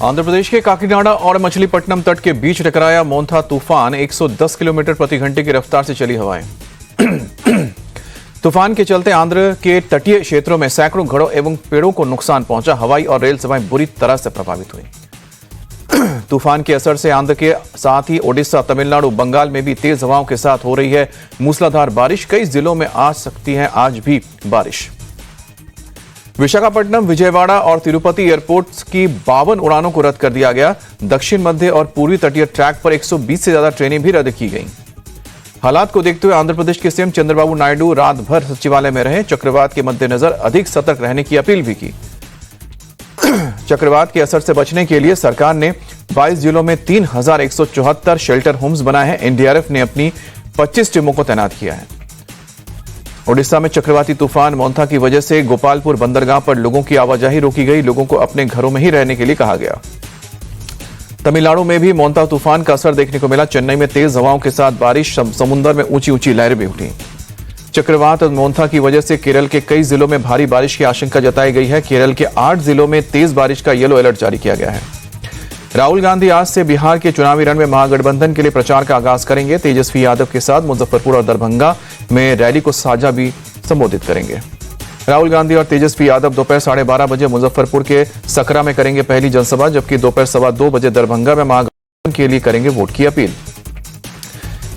आंध्र प्रदेश के काकीनाडा और मछलीपट्टनम तट के बीच टकराया मोंथा तूफान। 110 किलोमीटर प्रति घंटे की रफ्तार से चली हवाएं। तूफान के चलते आंध्र के तटीय क्षेत्रों में सैकड़ों घरों एवं पेड़ों को नुकसान पहुंचा। हवाई और रेल सेवाएं बुरी तरह से प्रभावित हुई। तूफान के असर से आंध्र के साथ ही ओडिशा, तमिलनाडु, बंगाल में भी तेज हवाओं के साथ हो रही है मूसलाधार बारिश। कई जिलों में आ सकती है आज भी बारिश। विशाखापट्टनम, विजयवाड़ा और तिरुपति एयरपोर्ट्स की 52 उड़ानों को रद्द कर दिया गया। दक्षिण मध्य और पूर्वी तटीय ट्रैक पर 120 से ज्यादा ट्रेनें भी रद्द की गईं। हालात को देखते हुए आंध्र प्रदेश के सीएम चंद्रबाबू नायडू रात भर सचिवालय में रहे। चक्रवात के मद्देनजर अधिक सतर्क रहने की अपील भी की। चक्रवात के असर से बचने के लिए सरकार ने 22 जिलों में 3174 शेल्टर होम्स बनाए हैं। एनडीआरएफ ने अपनी 25 टीमों को तैनात किया है। ओडिशा में चक्रवाती तूफान मोंथा की वजह से गोपालपुर बंदरगाह पर लोगों की आवाजाही रोकी गई। लोगों को अपने घरों में ही रहने के लिए कहा गया। तमिलनाडु में भी मोंथा तूफान का असर देखने को मिला। चेन्नई में तेज हवाओं के साथ बारिश, समुद्र में ऊंची ऊंची लहरें भी उठी। चक्रवात और मोंथा की वजह से केरल के कई जिलों में भारी बारिश की आशंका जताई गई है। केरल के 8 जिलों में तेज बारिश का येलो अलर्ट जारी किया गया है। राहुल गांधी आज से बिहार के चुनावी रण में महागठबंधन के लिए प्रचार का आगाज करेंगे। तेजस्वी यादव के साथ मुजफ्फरपुर और दरभंगा में रैली को साझा भी संबोधित करेंगे। राहुल गांधी और तेजस्वी यादव दोपहर 12:30 बजे मुजफ्फरपुर के सकरा में करेंगे पहली जनसभा, जबकि दोपहर 2:15 बजे दरभंगा में महागठबंधन के लिए करेंगे वोट की अपील।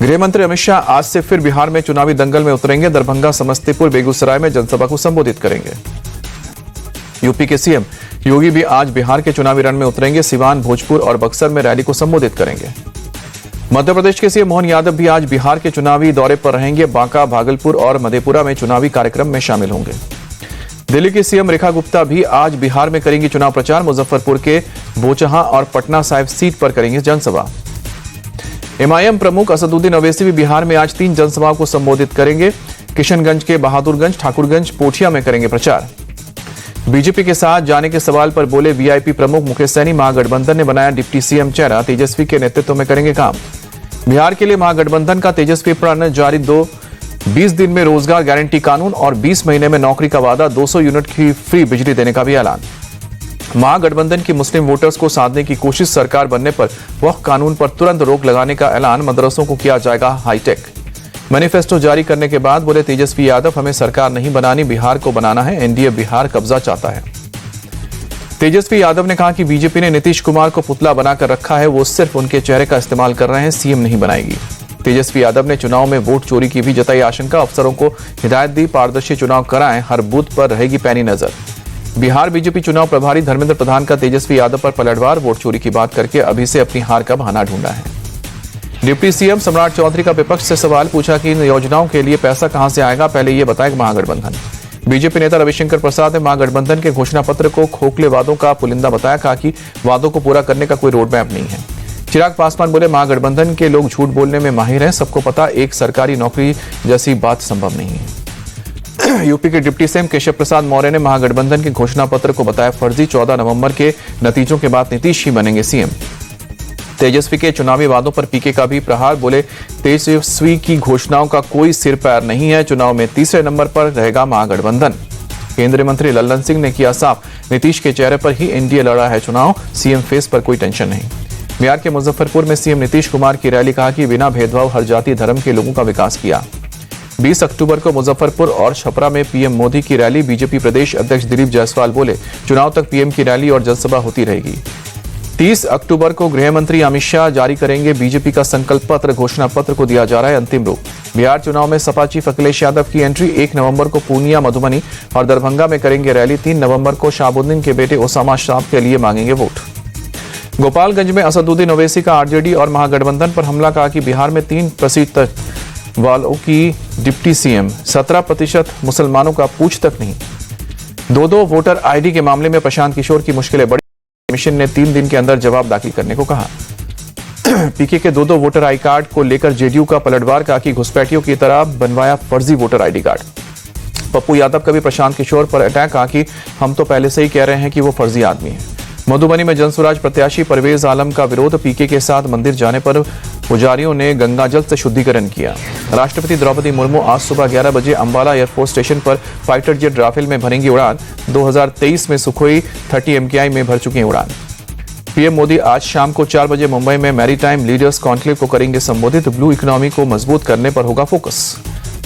गृह मंत्री अमित शाह आज से फिर बिहार में चुनावी दंगल में उतरेंगे। दरभंगा, समस्तीपुर, बेगूसराय में जनसभा को संबोधित करेंगे। यूपी के सीएम योगी भी आज बिहार के चुनावी रण में उतरेंगे। सिवान, भोजपुर और बक्सर में रैली को संबोधित करेंगे। मध्य प्रदेश के सीएम मोहन यादव भी आज बिहार के चुनावी दौरे पर रहेंगे। बांका, भागलपुर और मधेपुरा में चुनावी कार्यक्रम में शामिल होंगे। दिल्ली की सीएम रेखा गुप्ता भी आज बिहार में करेंगी चुनाव प्रचार। मुजफ्फरपुर के बोचहां और पटना साहिब सीट पर करेंगे जनसभा। एमआईएम प्रमुख असदुद्दीन ओवैसी भी बिहार में आज 3 जनसभाओं को संबोधित करेंगे। किशनगंज के बहादुरगंज, ठाकुरगंज, पोठिया में करेंगे प्रचार। बीजेपी के साथ जाने के सवाल पर बोले वीआईपी प्रमुख मुकेश सैनी, महागठबंधन ने बनाया डिप्टी सीएम चेहरा, तेजस्वी के नेतृत्व में करेंगे काम। बिहार के लिए महागठबंधन का तेजस्वी प्रण जारी। 20 दिन में रोजगार गारंटी कानून और 20 महीने में नौकरी का वादा। 200 यूनिट की फ्री बिजली देने का भी ऐलान। महागठबंधन की मुस्लिम वोटर्स को साधने की कोशिश, सरकार बनने पर वक्फ कानून पर तुरंत रोक लगाने का ऐलान। मदरसों को किया जाएगा हाईटेक। मैनिफेस्टो जारी करने के बाद बोले तेजस्वी यादव, हमें सरकार नहीं बनानी, बिहार को बनाना है। एनडीए बिहार कब्जा चाहता है। तेजस्वी यादव ने कहा कि बीजेपी ने नीतीश कुमार को पुतला बनाकर रखा है। वो सिर्फ उनके चेहरे का इस्तेमाल कर रहे हैं, सीएम नहीं बनाएगी। तेजस्वी यादव ने चुनाव में वोट चोरी की भी जताई आशंका। अफसरों को हिदायत दी, पारदर्शी चुनाव कराएं, हर बूथ पर रहेगी पैनी नजर। बिहार बीजेपी चुनाव प्रभारी धर्मेंद्र प्रधान का तेजस्वी यादव पर पलटवार। वोट चोरी की बात करके अभी से अपनी हार का बहाना ढूंढा है। डिप्टी सीएम सम्राट चौधरी का विपक्ष से सवाल पूछा कि इन योजनाओं के लिए पैसा कहां से आएगा, पहले ये बताएं महागठबंधन। बीजेपी नेता रविशंकर प्रसाद ने महागठबंधन के घोषणा पत्र को खोखले वादों का पुलिंदा बताया। कहा कि वादों को पूरा करने का कोई रोड मैप नहीं है। चिराग पासवान बोले, महागठबंधन के लोग झूठ बोलने में माहिर हैं। सबको पता एक सरकारी नौकरी जैसी बात संभव नहीं है। यूपी के डिप्टी सीएम केशव प्रसाद मौर्य ने महागठबंधन के घोषणा पत्र को बताया फर्जी। 14 नवंबर के नतीजों के बाद नीतीश ही बनेंगे सीएम। तेजस्वी के चुनावी वादों पर पीके का भी प्रहार। बोले, तेजस्वी की घोषणाओं का कोई सिर पैर नहीं है। चुनाव में तीसरे नंबर पर रहेगा महागठबंधन। केंद्रीय मंत्री लल्लन सिंह ने किया साफ, नीतीश के चेहरे पर ही एनडीए लड़ा है चुनाव। सीएम फेस पर कोई टेंशन नहीं। बिहार के मुजफ्फरपुर में सीएम नीतीश कुमार की रैली। कहा कि बिना भेदभाव हर जाति धर्म के लोगों का विकास किया। 20 अक्टूबर को मुजफ्फरपुर और छपरा में पीएम मोदी की रैली। बीजेपी प्रदेश अध्यक्ष दिलीप जायसवाल बोले, चुनाव तक पीएम की रैली और जनसभा होती रहेगी। 30 अक्टूबर को गृह मंत्री अमित शाह जारी करेंगे बीजेपी का संकल्प पत्र। घोषणा पत्र को दिया जा रहा है अंतिम रूप। बिहार चुनाव में सपा चीफ अखिलेश यादव की एंट्री। 1 नवंबर को पूर्णिया, मधुबनी और दरभंगा में करेंगे रैली। 3 नवंबर को शहाबुद्दीन के बेटे ओसामा शाह के लिए मांगेंगे वोट। गोपालगंज में असदुद्दीन ओवैसी का आरजेडी और महागठबंधन पर हमला। कहा कि बिहार में 3% वालों की डिप्टी सीएम, 17% मुसलमानों का पूछ तक नहीं। 2 वोटर आईडी के मामले में प्रशांत किशोर की मुश्किलें बढ़ी। कमीशन ने 3 दिन के अंदर जवाब दाखिल करने को कहा। पीके के 2 वोटर आई कार्ड को लेकर जेडीयू का पलटवार। कहा कि घुसपैठियों की तरह बनवाया फर्जी voter ID card. Pappu Yadav का भी प्रशांत किशोर पर अटैक। कहा कि हम तो पहले से ही कह रहे हैं कि वो फर्जी आदमी है। मधुबनी में जनसुराज प्रत्याशी परवेज आलम का विरोध। पीके के साथ मंदिर जाने पर पुजारियों ने गंगाजल से शुद्धिकरण किया। राष्ट्रपति द्रौपदी मुर्मू आज सुबह 11 बजे अंबाला एयरफोर्स स्टेशन पर फाइटर जेट राफेल में भरेंगी उड़ान। 2023 में सुखोई 30 MKI में भर चुकी हैं उड़ान। पीएम मोदी आज शाम को 4 बजे मुंबई में मैरीटाइम लीडर्स कॉन्क्लेव को करेंगे संबोधित। ब्लू इकोनॉमी को मजबूत करने पर होगा फोकस।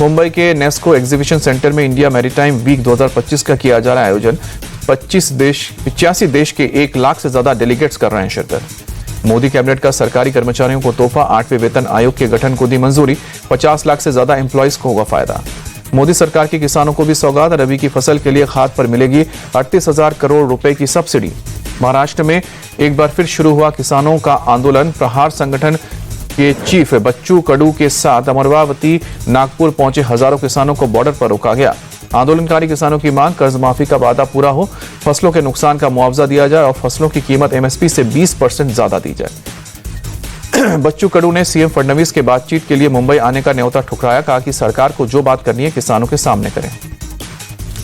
मुंबई के नेस्को एग्जीबिशन सेंटर में इंडिया मैरीटाइम वीक 2025 का किया जा रहा है आयोजन। 85 देश के 1 लाख से ज्यादा डेलीगेट्स कर रहे हैं शिरकत। मोदी कैबिनेट का सरकारी कर्मचारियों को तोहफा। 8वें वेतन आयोग के गठन को दी मंजूरी। 50 लाख से ज्यादा एम्प्लॉइज को होगा फायदा। मोदी सरकार के किसानों को भी सौगात। रबी की फसल के लिए खाद पर मिलेगी 38,000 करोड़ रुपए की सब्सिडी। महाराष्ट्र में एक बार फिर शुरू हुआ किसानों का आंदोलन। प्रहार संगठन के चीफ बच्चू कडू के साथ अमरावती नागपुर पहुंचे हजारों किसानों को बॉर्डर पर रोका गया। आंदोलनकारी किसानों की मांग कर्ज माफी का वादा पूरा हो, फसलों के नुकसान का मुआवजा दिया जाए और फसलों की कीमत एमएसपी से 20% ज्यादा दी जाए। बच्चू कडू ने सीएम फडणवीस के बातचीत के लिए मुंबई आने का न्योता ठुकराया। कहा कि सरकार को जो बात करनी है किसानों के सामने करें।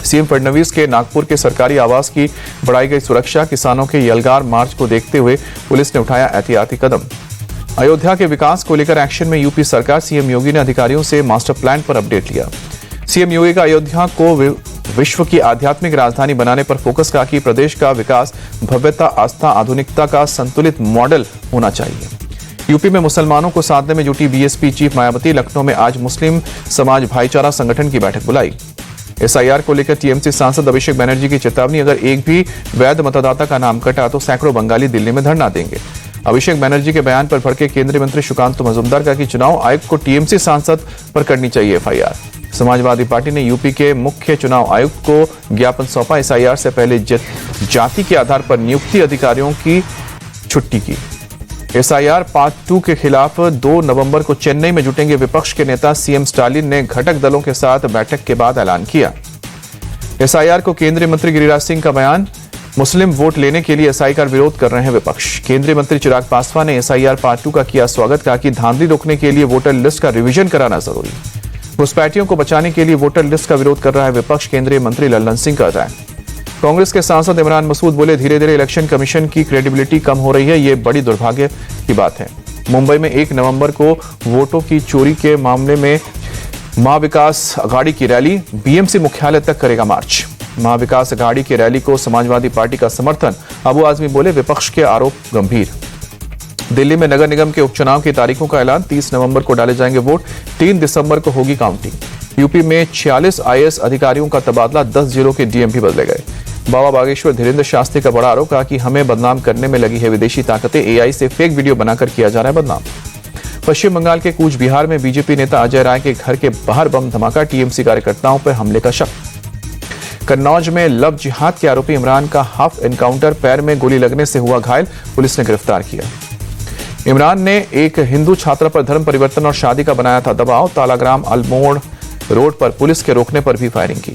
सीएम फडणवीस के नागपुर के सरकारी आवास की बढ़ाई गई सुरक्षा। किसानों के यलगार मार्च को देखते हुए पुलिस ने उठाया एहतियाती कदम। अयोध्या के विकास को लेकर एक्शन में यूपी सरकार। सीएम योगी ने अधिकारियों से मास्टर प्लान पर अपडेट लिया। सीएम योगी का अयोध्या को विश्व की आध्यात्मिक राजधानी बनाने पर फोकस। कहा कि प्रदेश का विकास भव्यता, आस्था, आधुनिकता का संतुलित मॉडल होना चाहिए। यूपी में मुसलमानों को साधने में जुटी बीएसपी चीफ मायावती। लखनऊ में आज मुस्लिम समाज भाईचारा संगठन की बैठक बुलाई। एसआईआर को लेकर टीएमसी सांसद अभिषेक बनर्जी की चेतावनी। अगर एक भी वैध मतदाता का नाम कटा तो सैकड़ों बंगाली दिल्ली में धरना देंगे। अभिषेक बनर्जी के बयान पर भड़के केंद्रीय मंत्री सुकांतु मजूमदार का कि चुनाव आयुक्त को टीएमसी सांसद पर करनी चाहिए एफआईआर। समाजवादी पार्टी ने यूपी के मुख्य चुनाव आयुक्त को ज्ञापन सौंपा। एसआईआर से पहले जाति के आधार पर नियुक्ति अधिकारियों की छुट्टी की। एसआईआर पार्ट 2 के खिलाफ 2 नवंबर को चेन्नई में जुटेंगे विपक्ष के नेता। सीएम स्टालिन ने घटक दलों के साथ बैठक के बाद ऐलान किया। एसआईआर को केंद्रीय मंत्री गिरिराज सिंह का बयान। मुस्लिम वोट लेने के लिए एसआईआर का विरोध कर रहे हैं विपक्ष। केंद्रीय मंत्री चिराग पासवान ने एसआईआर पार्ट 2 का किया स्वागत। कहा कि धांधली रोकने के लिए वोटर लिस्ट का रिवीजन कराना जरूरी। घुसपैठियों को बचाने के लिए वोटर लिस्ट का विरोध कर रहा है विपक्ष। केंद्रीय मंत्री लल्लन सिंह का बताया। कांग्रेस के सांसद इमरान मसूद बोले, धीरे धीरे इलेक्शन कमीशन की क्रेडिबिलिटी कम हो रही है। ये बड़ी दुर्भाग्य की बात है। मुंबई में 1 नवंबर को वोटों की चोरी के मामले में महाविकास अघाड़ी की रैली। बीएमसी मुख्यालय तक करेगा मार्च। महाविकास अघाड़ी की रैली को समाजवादी पार्टी का समर्थन। अबू आजमी बोले, विपक्ष के आरोप गंभीर। दिल्ली में नगर निगम के उपचुनाव की तारीखों का ऐलान। 30 नवंबर को डाले जाएंगे वोट। 3 दिसंबर को होगी काउंटिंग। यूपी में 46 आईएएस अधिकारियों का तबादला। 10 जिलों के डीएम भी बदले गए। बाबा बागेश्वर धीरेन्द्र शास्त्री का बड़ा आरोप। कहा कि हमें बदनाम करने में लगी है विदेशी ताकतें। एआई से फेक वीडियो बनाकर किया जा रहा है बदनाम। पश्चिम बंगाल के कूच बिहार में बीजेपी नेता अजय राय के घर के बाहर बम धमाका। टीएमसी कार्यकर्ताओं पर हमले का शक। कन्नौज में लव जिहाद के आरोपी इमरान का हाफ एनकाउंटर। पैर में गोली लगने से हुआ घायल। पुलिस ने गिरफ्तार किया। इमरान ने एक हिंदू छात्रा पर धर्म परिवर्तन और शादी का बनाया था दबाव। तालाग्राम अल्मोड़ रोड पर पुलिस के रोकने पर भी फायरिंग की।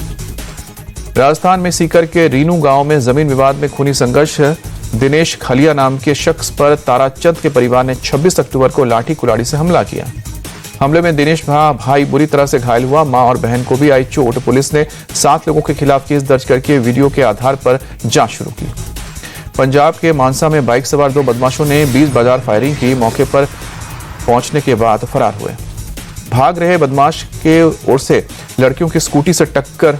राजस्थान में सीकर के रीनू गांव में जमीन विवाद में खूनी संघर्ष। दिनेश खलिया नाम के शख्स पर ताराचंद के परिवार ने 26 अक्टूबर को लाठी कुल्हाड़ी से हमला किया। हमले में दिनेश भाई बुरी तरह से घायल हुआ। मां और बहन को भी आई चोट। पुलिस ने 7 लोगों के खिलाफ केस दर्ज करके वीडियो के आधार पर जांच शुरू की। पंजाब के मानसा में बाइक सवार 2 बदमाशों ने 20 बाजार फायरिंग की। मौके पर पहुंचने के बाद फरार हुए। भाग रहे बदमाश के ओर से लड़कियों की स्कूटी से टक्कर।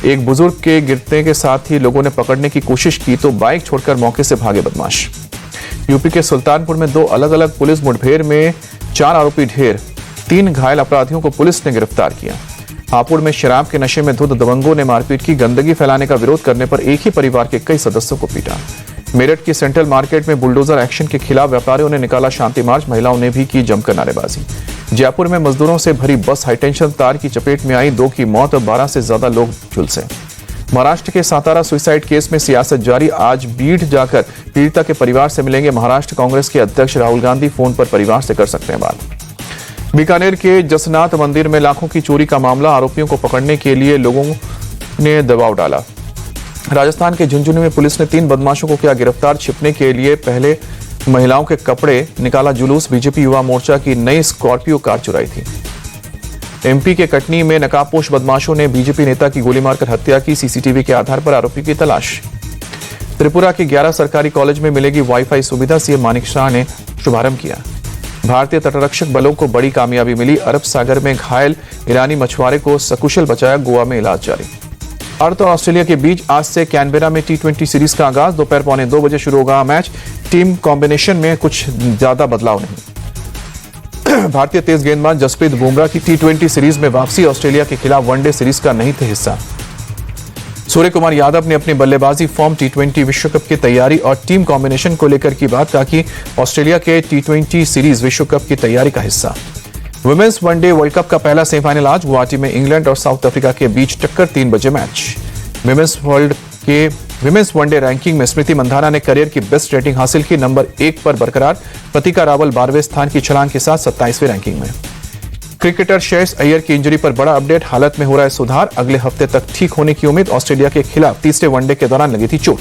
एक बुजुर्ग के गिरने के साथ ही लोगों ने पकड़ने की कोशिश की तो बाइक छोड़कर मौके से भागे बदमाश। यूपी के सुल्तानपुर में 2 अलग अलग पुलिस मुठभेड़ में 4 आरोपी ढेर। 3 घायल अपराधियों को पुलिस ने गिरफ्तार किया। हापुड़ में शराब के नशे में धुत दबंगों ने मारपीट की। गंदगी फैलाने का विरोध करने पर एक ही परिवार के कई सदस्यों को पीटा। मेरठ की सेंट्रल मार्केट में बुलडोजर एक्शन के खिलाफ व्यापारियों ने निकाला शांति मार्च। महिलाओं ने भी की जमकर नारेबाजी। जयपुर में मजदूरों से भरी बस हाईटेंशन तार की चपेट में आई। 2 की मौत और 12 से ज्यादा लोग झुलसे। महाराष्ट्र के सातारा सुसाइड केस में सियासत जारी। आज बीड़ जाकर पीड़िता के परिवार से मिलेंगे महाराष्ट्र कांग्रेस के अध्यक्ष राहुल गांधी। फोन पर परिवार से कर सकते हैं बात। बीकानेर के जसनाथ मंदिर में लाखों की चोरी का मामला। आरोपियों को पकड़ने के लिए लोगों ने दबाव डाला। राजस्थान के झुंझुनू में पुलिस ने 3 बदमाशों को किया गिरफ्तार। छिपने के लिए पहले महिलाओं के कपड़े निकाला जुलूस। बीजेपी युवा मोर्चा की नई स्कॉर्पियो कार चुराई थी। एमपी के कटनी में नकाबपोश बदमाशों ने बीजेपी नेता की गोली मारकर हत्या की। सीसीटीवी के आधार पर आरोपी की तलाश। त्रिपुरा के 11 सरकारी कॉलेज में मिलेगी वाईफाई सुविधा। सीएम मानिक शाह ने शुभारंभ किया। भारतीय तटरक्षक बलों को बड़ी कामयाबी मिली। अरब सागर में घायल ईरानी मछुआरे को सकुशल बचाया। गोवा में इलाज जारी। भारत और ऑस्ट्रेलिया के बीच आज से कैनबेरा में T20 सीरीज का आगाज। दोपहर 1:45 बजे शुरू होगा मैच। टीम कॉम्बिनेशन में कुछ ज्यादा बदलाव नहीं। भारतीय तेज गेंदबाज जसप्रीत बुमराह की T20 सीरीज में वापसी। ऑस्ट्रेलिया के खिलाफ वनडे सीरीज का नहीं थे हिस्सा। सूर्य कुमार यादव ने अपनी बल्लेबाजी फॉर्म, T20 विश्व कप की तैयारी और टीम कॉम्बिनेशन को लेकर की बात। कहा कि ऑस्ट्रेलिया के T20 सीरीज विश्व कप की तैयारी का हिस्सा। वुमेन्स वनडे वर्ल्ड कप का पहला सेमीफाइनल आज गुवाहाटी में इंग्लैंड और साउथ अफ्रीका के बीच टक्कर। 3 बजे मैच। विमेंस वनडे रैंकिंग में स्मृति मंधाना ने करियर की बेस्ट रेटिंग हासिल की। नंबर 1 पर बरकरार। प्रतिका रावल 12वें स्थान की छलांग के साथ 27वें रैंकिंग में। क्रिकेटर श्रेयस अय्यर की इंजरी पर बड़ा अपडेट। हालत में हो रहा है सुधार। अगले हफ्ते तक ठीक होने की उम्मीद। ऑस्ट्रेलिया के खिलाफ तीसरे वनडे के दौरान लगी थी चोट।